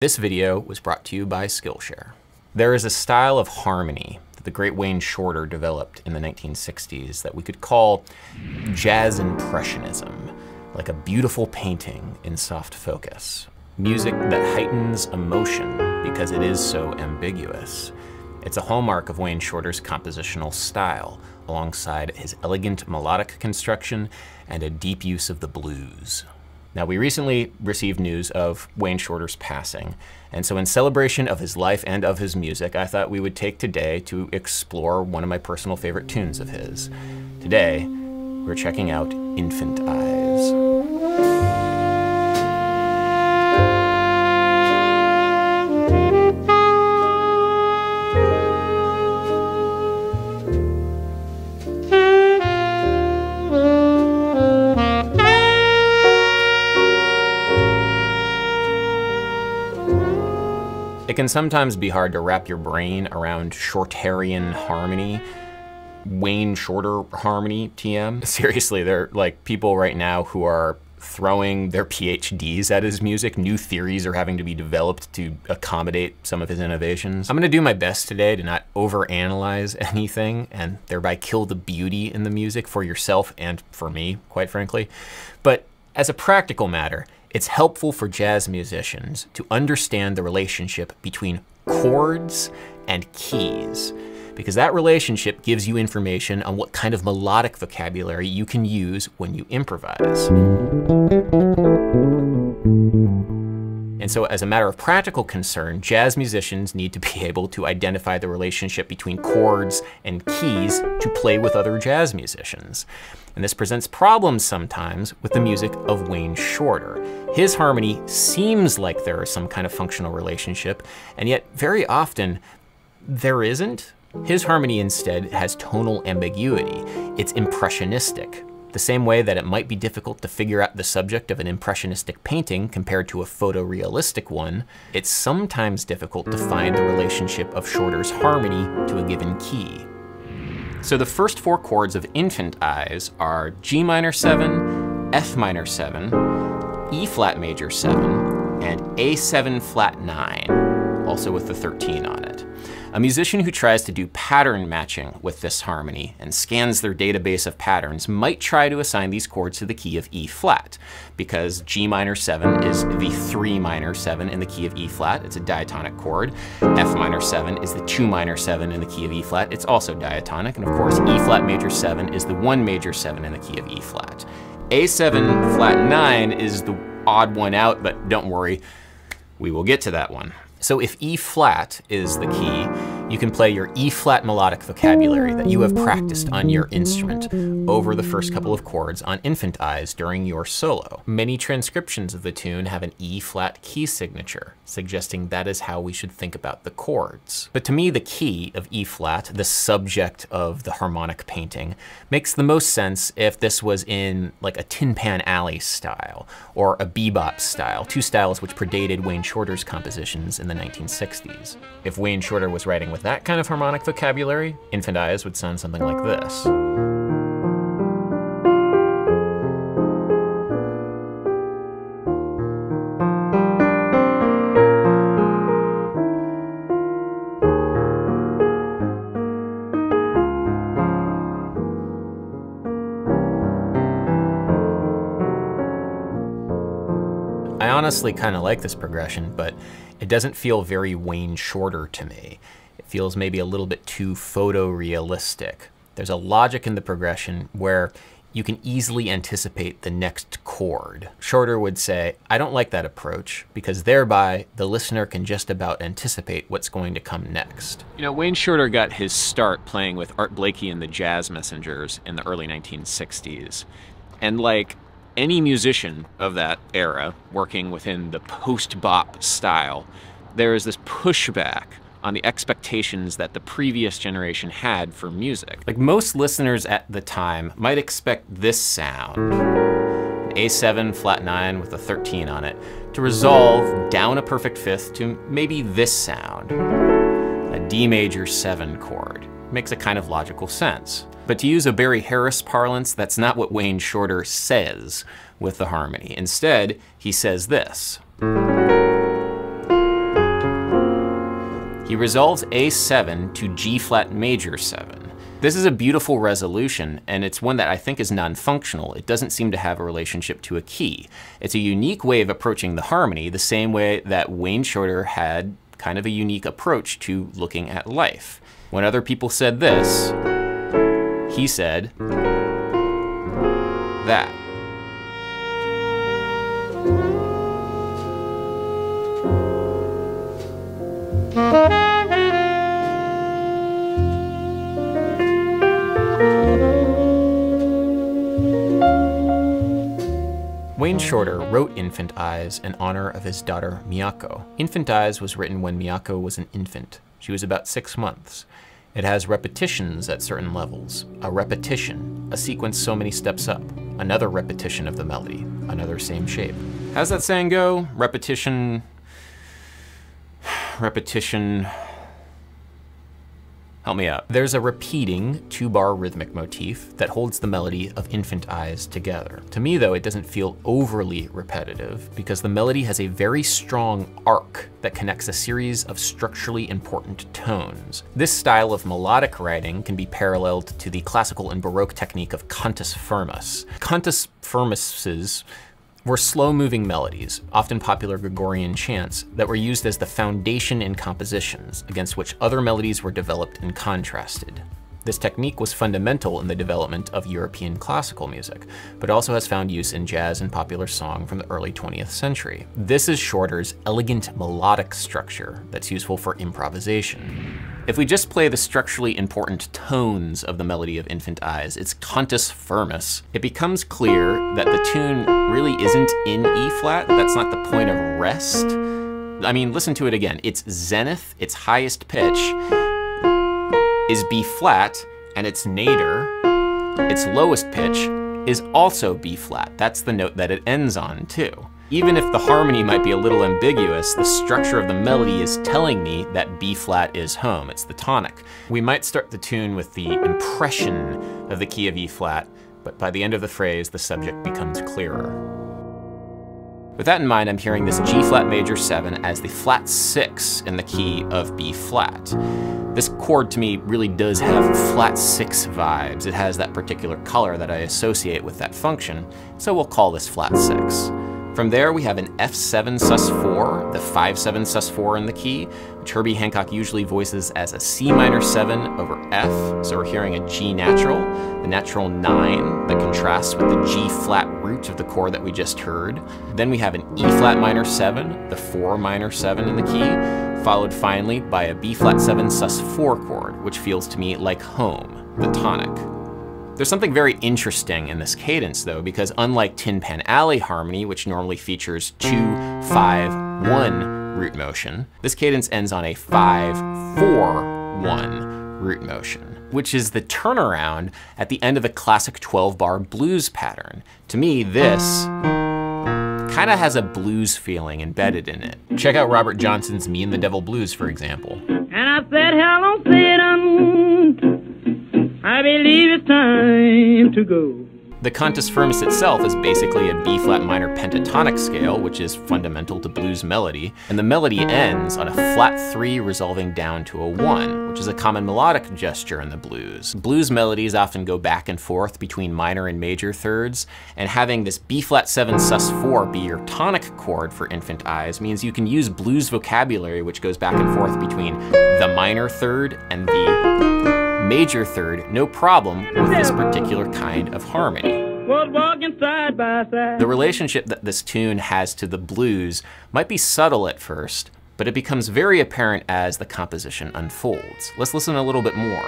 This video was brought to you by Skillshare. There is a style of harmony that the great Wayne Shorter developed in the 1960s that we could call jazz impressionism, like a beautiful painting in soft focus. Music that heightens emotion because it is so ambiguous. It's a hallmark of Wayne Shorter's compositional style, alongside his elegant melodic construction and a deep use of the blues. Now, we recently received news of Wayne Shorter's passing, and so in celebration of his life and of his music, I thought we would take today to explore one of my personal favorite tunes of his. Today, we're checking out Infant Eyes. It can sometimes be hard to wrap your brain around Shorterian harmony, Wayne Shorter harmony, TM. Seriously, there are like people right now who are throwing their PhDs at his music. New theories are having to be developed to accommodate some of his innovations. I'm gonna do my best today to not overanalyze anything and thereby kill the beauty in the music for yourself and for me, quite frankly. But as a practical matter, it's helpful for jazz musicians to understand the relationship between chords and keys, because that relationship gives you information on what kind of melodic vocabulary you can use when you improvise. And so as a matter of practical concern, jazz musicians need to be able to identify the relationship between chords and keys to play with other jazz musicians. And this presents problems sometimes with the music of Wayne Shorter. His harmony seems like there is some kind of functional relationship, and yet very often there isn't. His harmony instead has tonal ambiguity. It's impressionistic. The same way that it might be difficult to figure out the subject of an impressionistic painting compared to a photorealistic one, it's sometimes difficult to find the relationship of Shorter's harmony to a given key. So the first four chords of Infant Eyes are G minor 7, F minor 7, E flat major 7, and A7 flat 9, also with the 13 on it. A musician who tries to do pattern matching with this harmony and scans their database of patterns might try to assign these chords to the key of E flat, because G minor 7 is the 3 minor 7 in the key of E flat, it's a diatonic chord. F minor 7 is the 2 minor 7 in the key of E flat, it's also diatonic. And of course, E flat major 7 is the 1 major 7 in the key of E flat. A7 flat 9 is the odd one out, but don't worry, we will get to that one. So if E flat is the key, you can play your E flat melodic vocabulary that you have practiced on your instrument over the first couple of chords on Infant Eyes during your solo. Many transcriptions of the tune have an E flat key signature, suggesting that is how we should think about the chords. But to me, the key of E flat, the subject of the harmonic painting, makes the most sense if this was in like a Tin Pan Alley style or a bebop style, two styles which predated Wayne Shorter's compositions in the 1960s. If Wayne Shorter was writing with that kind of harmonic vocabulary, Infant Eyes would sound something like this. I honestly kind of like this progression, but it doesn't feel very Wayne Shorter to me. It feels maybe a little bit too photorealistic. There's a logic in the progression where you can easily anticipate the next chord. Shorter would say, I don't like that approach, because thereby the listener can just about anticipate what's going to come next. You know, Wayne Shorter got his start playing with Art Blakey and the Jazz Messengers in the early 1960s. And like any musician of that era working within the post-bop style, there is this pushback on the expectations that the previous generation had for music. Like most listeners at the time might expect this sound, an A7 flat 9 with a 13 on it, to resolve down a perfect fifth to maybe this sound, a D major 7 chord. Makes a kind of logical sense. But to use a Barry Harris parlance, that's not what Wayne Shorter says with the harmony. Instead, he says this. He resolves A7 to G flat major 7. This is a beautiful resolution, and it's one that I think is non-functional. It doesn't seem to have a relationship to a key. It's a unique way of approaching the harmony, the same way that Wayne Shorter had kind of a unique approach to looking at life. When other people said this, he said that. Wayne Shorter wrote Infant Eyes in honor of his daughter Miyako. Infant Eyes was written when Miyako was an infant. She was about 6 months. It has repetitions at certain levels. A repetition, a sequence so many steps up. Another repetition of the melody, another same shape. How's that saying go? Repetition, repetition. Help me out. There's a repeating 2-bar rhythmic motif that holds the melody of Infant Eyes together. To me though, it doesn't feel overly repetitive because the melody has a very strong arc that connects a series of structurally important tones. This style of melodic writing can be paralleled to the classical and Baroque technique of cantus firmus. Cantus firmuses were slow-moving melodies, often popular Gregorian chants, that were used as the foundation in compositions, against which other melodies were developed and contrasted. This technique was fundamental in the development of European classical music, but also has found use in jazz and popular song from the early 20th century. This is Shorter's elegant melodic structure that's useful for improvisation. If we just play the structurally important tones of the melody of Infant Eyes, its cantus firmus, it becomes clear that the tune really isn't in E flat. That's not the point of rest. I mean, listen to it again. Its zenith, its highest pitch, is B flat, and its nadir, its lowest pitch, is also B flat. That's the note that it ends on too. Even if the harmony might be a little ambiguous, the structure of the melody is telling me that B flat is home. It's the tonic. We might start the tune with the impression of the key of E flat, but by the end of the phrase, the subject becomes clearer. With that in mind, I'm hearing this G flat major 7 as the flat 6 in the key of B flat. This chord to me really does have flat 6 vibes. It has that particular color that I associate with that function, so we'll call this flat 6. From there, we have an F7 sus4, the 5/7 sus4 in the key, which Herbie Hancock usually voices as a C minor 7 over F. So we're hearing a G natural, the natural 9 that contrasts with the G flat root of the chord that we just heard. Then we have an E flat minor 7, the 4 minor 7 in the key, followed finally by a B flat 7 sus4 chord, which feels to me like home, the tonic. There's something very interesting in this cadence though, because unlike Tin Pan Alley harmony, which normally features 2-5-1 root motion, this cadence ends on a 5-4-1 root motion, which is the turnaround at the end of the classic 12-bar blues pattern. To me, this kind of has a blues feeling embedded in it. Check out Robert Johnson's Me and the Devil Blues, for example. And I said, hello, Satan, I believe it's time to go. The cantus firmus itself is basically a B flat minor pentatonic scale, which is fundamental to blues melody, and the melody ends on a flat 3 resolving down to a 1, which is a common melodic gesture in the blues. Blues melodies often go back and forth between minor and major thirds, and having this B flat 7 sus4 be your tonic chord for Infant Eyes means you can use blues vocabulary which goes back and forth between the minor third and the major third, no problem with this particular kind of harmony. Was walking side by side. The relationship that this tune has to the blues might be subtle at first, but it becomes very apparent as the composition unfolds. Let's listen a little bit more.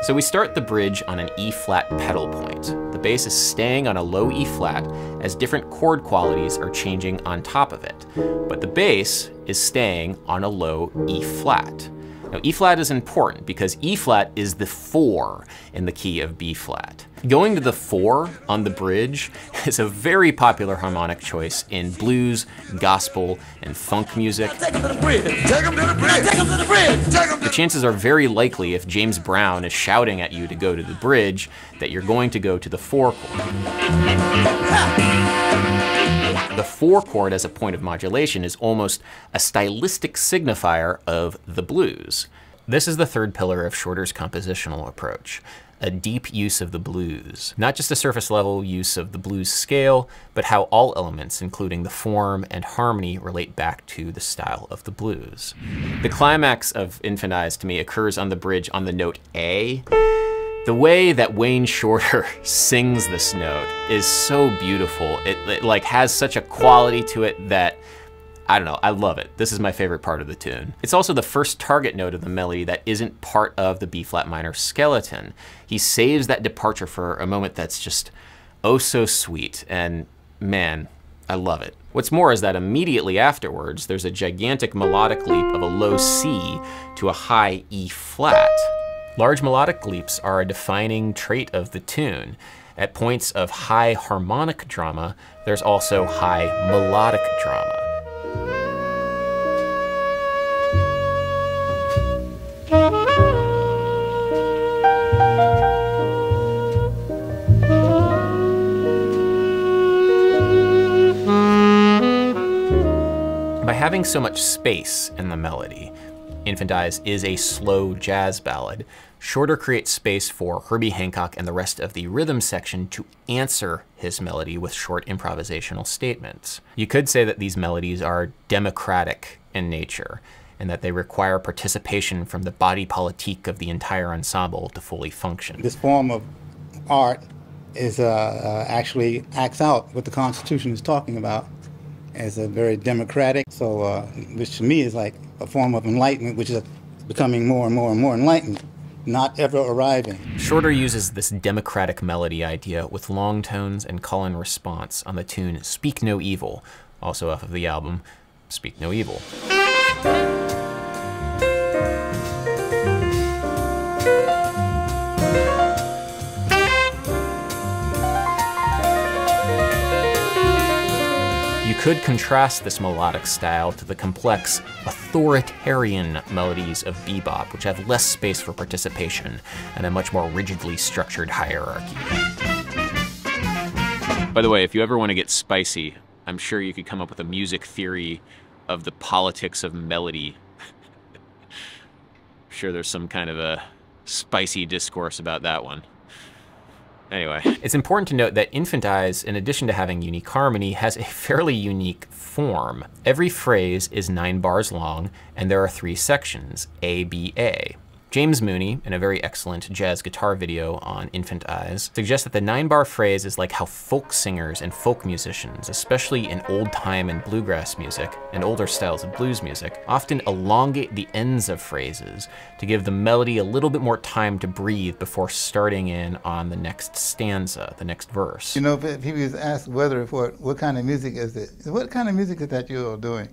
So we start the bridge on an E flat pedal point. The bass is staying on a low E flat as different chord qualities are changing on top of it. But the bass is staying on a low E flat. Now, E flat is important because E flat is the 4 in the key of B flat. Going to the 4 on the bridge is a very popular harmonic choice in blues, gospel, and funk music. The chances are very likely, if James Brown is shouting at you to go to the bridge, that you're going to go to the 4 chord. The 4 chord as a point of modulation is almost a stylistic signifier of the blues. This is the third pillar of Shorter's compositional approach, a deep use of the blues. Not just a surface level use of the blues scale, but how all elements, including the form and harmony, relate back to the style of the blues. The climax of Infant Eyes to me occurs on the bridge on the note A. The way that Wayne Shorter sings this note is so beautiful. It like has such a quality to it that, I don't know, I love it. This is my favorite part of the tune. It's also the first target note of the melody that isn't part of the B flat minor skeleton. He saves that departure for a moment that's just oh so sweet, and man, I love it. What's more is that immediately afterwards, there's a gigantic melodic leap of a low C to a high E flat. Large melodic leaps are a defining trait of the tune. At points of high harmonic drama, there's also high melodic drama. By having so much space in the melody, Infant Eyes is a slow jazz ballad. Shorter creates space for Herbie Hancock and the rest of the rhythm section to answer his melody with short improvisational statements. You could say that these melodies are democratic in nature, and that they require participation from the body politique of the entire ensemble to fully function. This form of art is actually acts out what the Constitution is talking about as a very democratic, so which to me is like a form of enlightenment, which is becoming more and more and more enlightened, not ever arriving. Shorter uses this democratic melody idea with long tones and call-in response on the tune Speak No Evil, also off of the album Speak No Evil. You could contrast this melodic style to the complex, authoritarian melodies of bebop, which have less space for participation and a much more rigidly structured hierarchy. By the way, if you ever want to get spicy, I'm sure you could come up with a music theory of the politics of melody. I'm sure there's some kind of a spicy discourse about that one. Anyway, it's important to note that Infant Eyes, in addition to having unique harmony, has a fairly unique form. Every phrase is 9 bars long, and there are 3 sections, A, B, A. James Mooney, in a very excellent jazz guitar video on Infant Eyes, suggests that the 9-bar phrase is like how folk singers and folk musicians, especially in old time and bluegrass music and older styles of blues music, often elongate the ends of phrases to give the melody a little bit more time to breathe before starting in on the next stanza, the next verse. You know, people ask whether for what kind of music is it? What kind of music is that you're doing?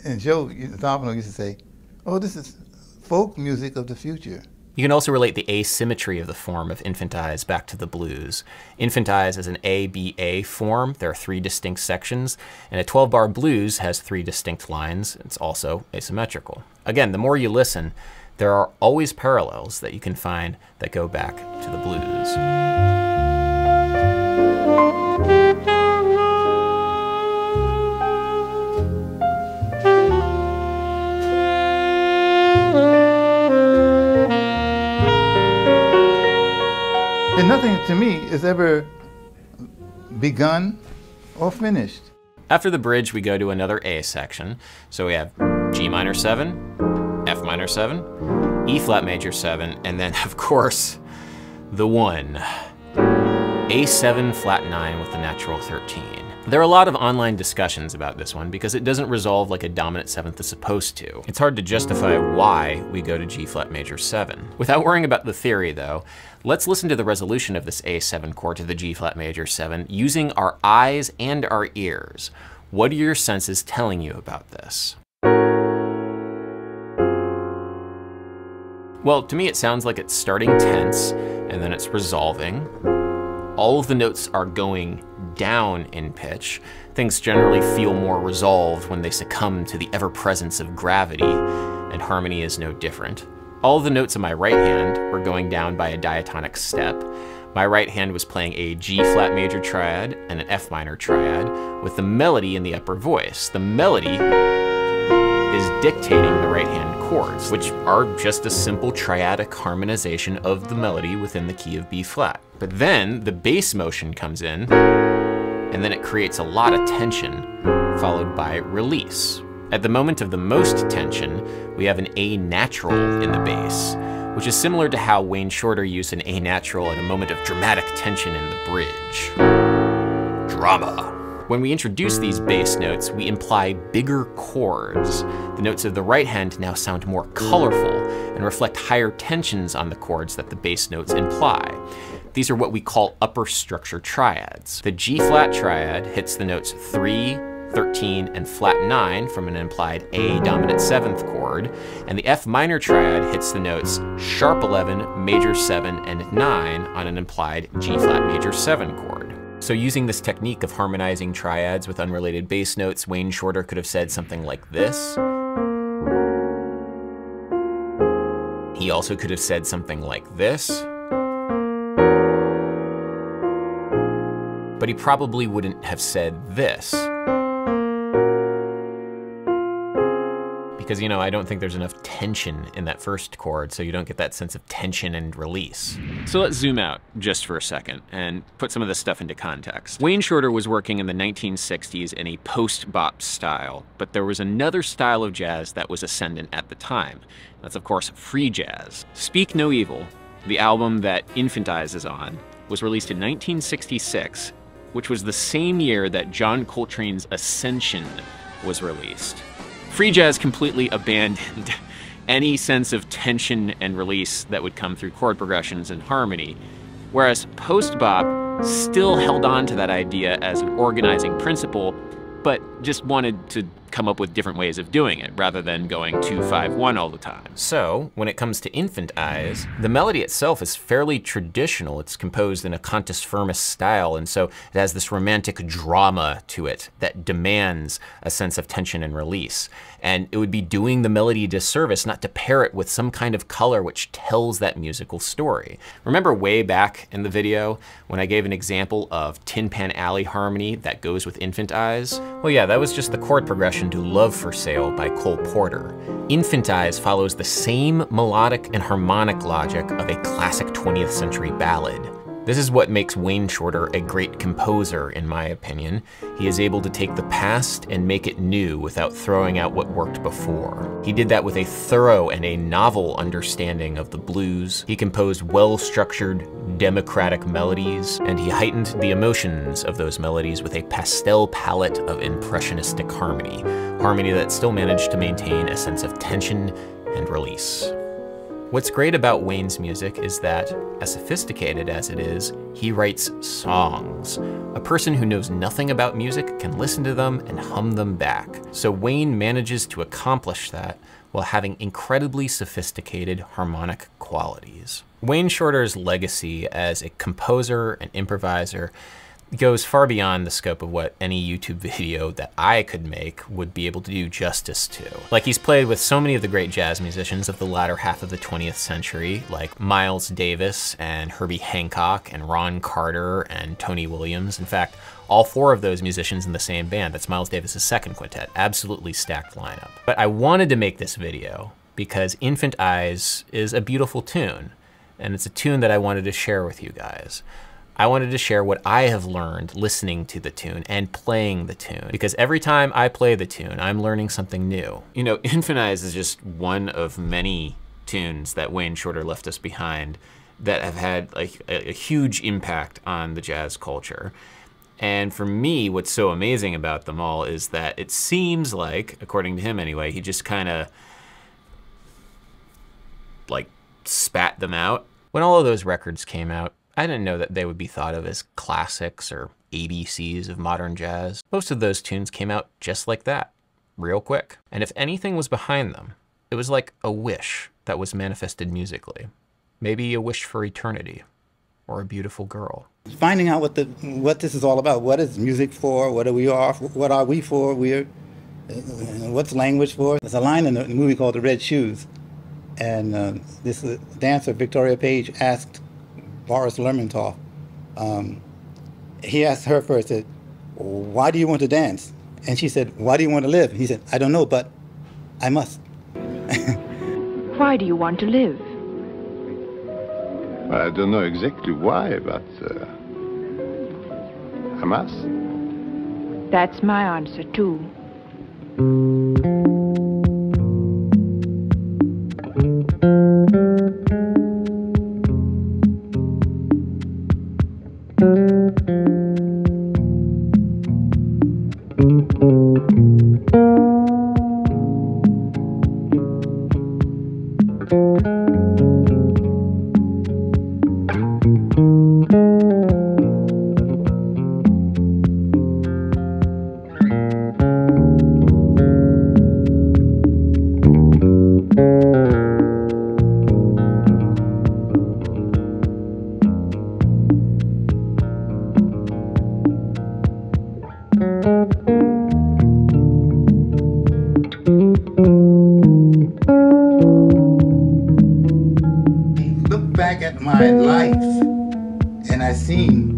And Joe Domino used to say, oh, this is folk music of the future. You can also relate the asymmetry of the form of Infant Eyes back to the blues. Infant Eyes is an A-B-A form. There are 3 distinct sections, and a 12-bar blues has 3 distinct lines. It's also asymmetrical. Again, the more you listen, there are always parallels that you can find that go back to the blues. And nothing to me is ever begun or finished. After the bridge, we go to another A section. So we have G minor 7, F minor 7, E flat major 7, and then of course, the one, A7 flat 9 with the natural 13. There are a lot of online discussions about this one because it doesn't resolve like a dominant 7th is supposed to. It's hard to justify why we go to G flat major 7. Without worrying about the theory though, let's listen to the resolution of this A7 chord to the G flat major 7 using our eyes and our ears. What are your senses telling you about this? Well, to me it sounds like it's starting tense and then it's resolving. All of the notes are going down in pitch. Things generally feel more resolved when they succumb to the ever-presence of gravity, and harmony is no different. All of the notes in my right hand were going down by a diatonic step. My right hand was playing a G-flat major triad and an F minor triad with the melody in the upper voice. The melody is dictating the right hand chords, which are just a simple triadic harmonization of the melody within the key of B flat. But then the bass motion comes in, and then it creates a lot of tension, followed by release. At the moment of the most tension, we have an A natural in the bass, which is similar to how Wayne Shorter used an A natural at a moment of dramatic tension in the bridge. Drama. When we introduce these bass notes, we imply bigger chords. The notes of the right hand now sound more colorful and reflect higher tensions on the chords that the bass notes imply. These are what we call upper structure triads. The G-flat triad hits the notes 3, 13, and flat 9 from an implied A dominant 7th chord, and the F minor triad hits the notes sharp 11, major 7, and 9 on an implied G-flat major 7 chord. So using this technique of harmonizing triads with unrelated bass notes, Wayne Shorter could have said something like this. He also could have said something like this. But he probably wouldn't have said this. Because, you know, I don't think there's enough tension in that first chord, so you don't get that sense of tension and release. So let's zoom out just for a second and put some of this stuff into context. Wayne Shorter was working in the 1960s in a post-bop style, but there was another style of jazz that was ascendant at the time. That's, of course, free jazz. Speak No Evil, the album that Infant Eyes is on, was released in 1966, which was the same year that John Coltrane's Ascension was released. Free jazz completely abandoned any sense of tension and release that would come through chord progressions and harmony, whereas post-bop still held on to that idea as an organizing principle, but just wanted to come up with different ways of doing it rather than going 2-5-1 all the time. So when it comes to Infant Eyes, the melody itself is fairly traditional. It's composed in a cantus firmus style, and so it has this romantic drama to it that demands a sense of tension and release. And it would be doing the melody a disservice not to pair it with some kind of color which tells that musical story. Remember way back in the video when I gave an example of Tin Pan Alley harmony that goes with Infant Eyes? Well, yeah, that was just the chord progression to Love for Sale by Cole Porter. Infant Eyes follows the same melodic and harmonic logic of a classic 20th century ballad. This is what makes Wayne Shorter a great composer, in my opinion. He is able to take the past and make it new without throwing out what worked before. He did that with a thorough and a novel understanding of the blues. He composed well-structured, democratic melodies, and he heightened the emotions of those melodies with a pastel palette of impressionistic harmony. Harmony that still managed to maintain a sense of tension and release. What's great about Wayne's music is that, as sophisticated as it is, he writes songs. A person who knows nothing about music can listen to them and hum them back. So Wayne manages to accomplish that while having incredibly sophisticated harmonic qualities. Wayne Shorter's legacy as a composer and improviser goes far beyond the scope of what any YouTube video that I could make would be able to do justice to. Like, he's played with so many of the great jazz musicians of the latter half of the 20th century, like Miles Davis and Herbie Hancock and Ron Carter and Tony Williams. In fact, all four of those musicians in the same band. That's Miles Davis's second quintet. Absolutely stacked lineup. But I wanted to make this video because Infant Eyes is a beautiful tune, and it's a tune that I wanted to share with you guys. I wanted to share what I have learned listening to the tune and playing the tune, because every time I play the tune, I'm learning something new. You know, Infant Eyes is just one of many tunes that Wayne Shorter left us behind that have had like a huge impact on the jazz culture. And for me, what's so amazing about them all is that it seems like, according to him anyway, he just kind of like spat them out. When all of those records came out, I didn't know that they would be thought of as classics or ABCs of modern jazz. Most of those tunes came out just like that, real quick. And if anything was behind them, it was like a wish that was manifested musically. Maybe a wish for eternity, or a beautiful girl. Finding out what this is all about. What is music for? What are we for? What's language for? There's a line in the movie called The Red Shoes. And this dancer, Victoria Page, asked Boris Lermontov. He asked her first, said, "Why do you want to dance?" And she said, "Why do you want to live?" He said, "I don't know, but I must." Why do you want to live? I don't know exactly why, but I must. That's my answer, too. Look back at my life, and I seen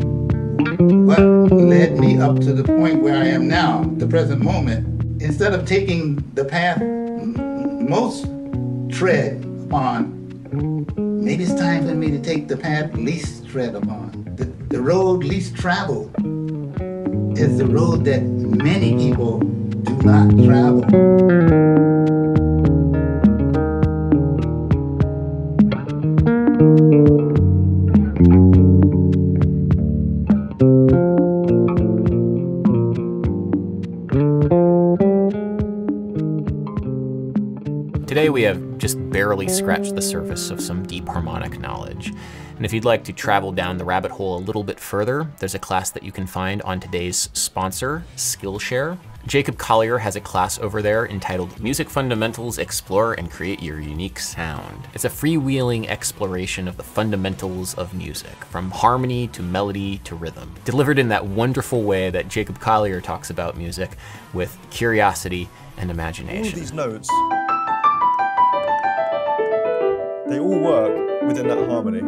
what led me up to the point where I am now, the present moment. Instead of taking the path most tread upon, maybe it's time for me to take the path least tread upon. The road least traveled is the road that many people do not travel. Today we have just barely scratched the surface of some deep harmonic knowledge. And if you'd like to travel down the rabbit hole a little bit further, there's a class that you can find on today's sponsor, Skillshare. Jacob Collier has a class over there entitled Music Fundamentals, Explore and Create Your Unique Sound. It's a freewheeling exploration of the fundamentals of music, from harmony to melody to rhythm, delivered in that wonderful way that Jacob Collier talks about music, with curiosity and imagination. All of these notes, they all work within that harmony.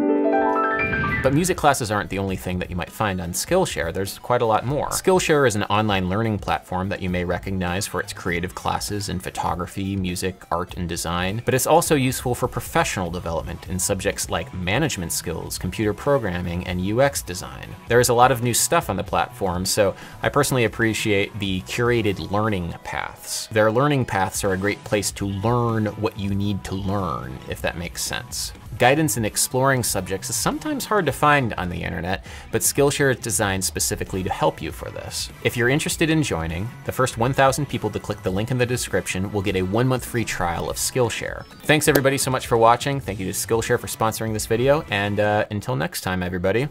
But music classes aren't the only thing that you might find on Skillshare. There's quite a lot more. Skillshare is an online learning platform that you may recognize for its creative classes in photography, music, art, and design. But it's also useful for professional development in subjects like management skills, computer programming, and UX design. There is a lot of new stuff on the platform, so I personally appreciate the curated learning paths. Their learning paths are a great place to learn what you need to learn, if that makes sense. Guidance in exploring subjects is sometimes hard to find on the internet, but Skillshare is designed specifically to help you for this. If you're interested in joining, the first 1,000 people to click the link in the description will get a 1-month free trial of Skillshare. Thanks everybody so much for watching. Thank you to Skillshare for sponsoring this video, and until next time, everybody.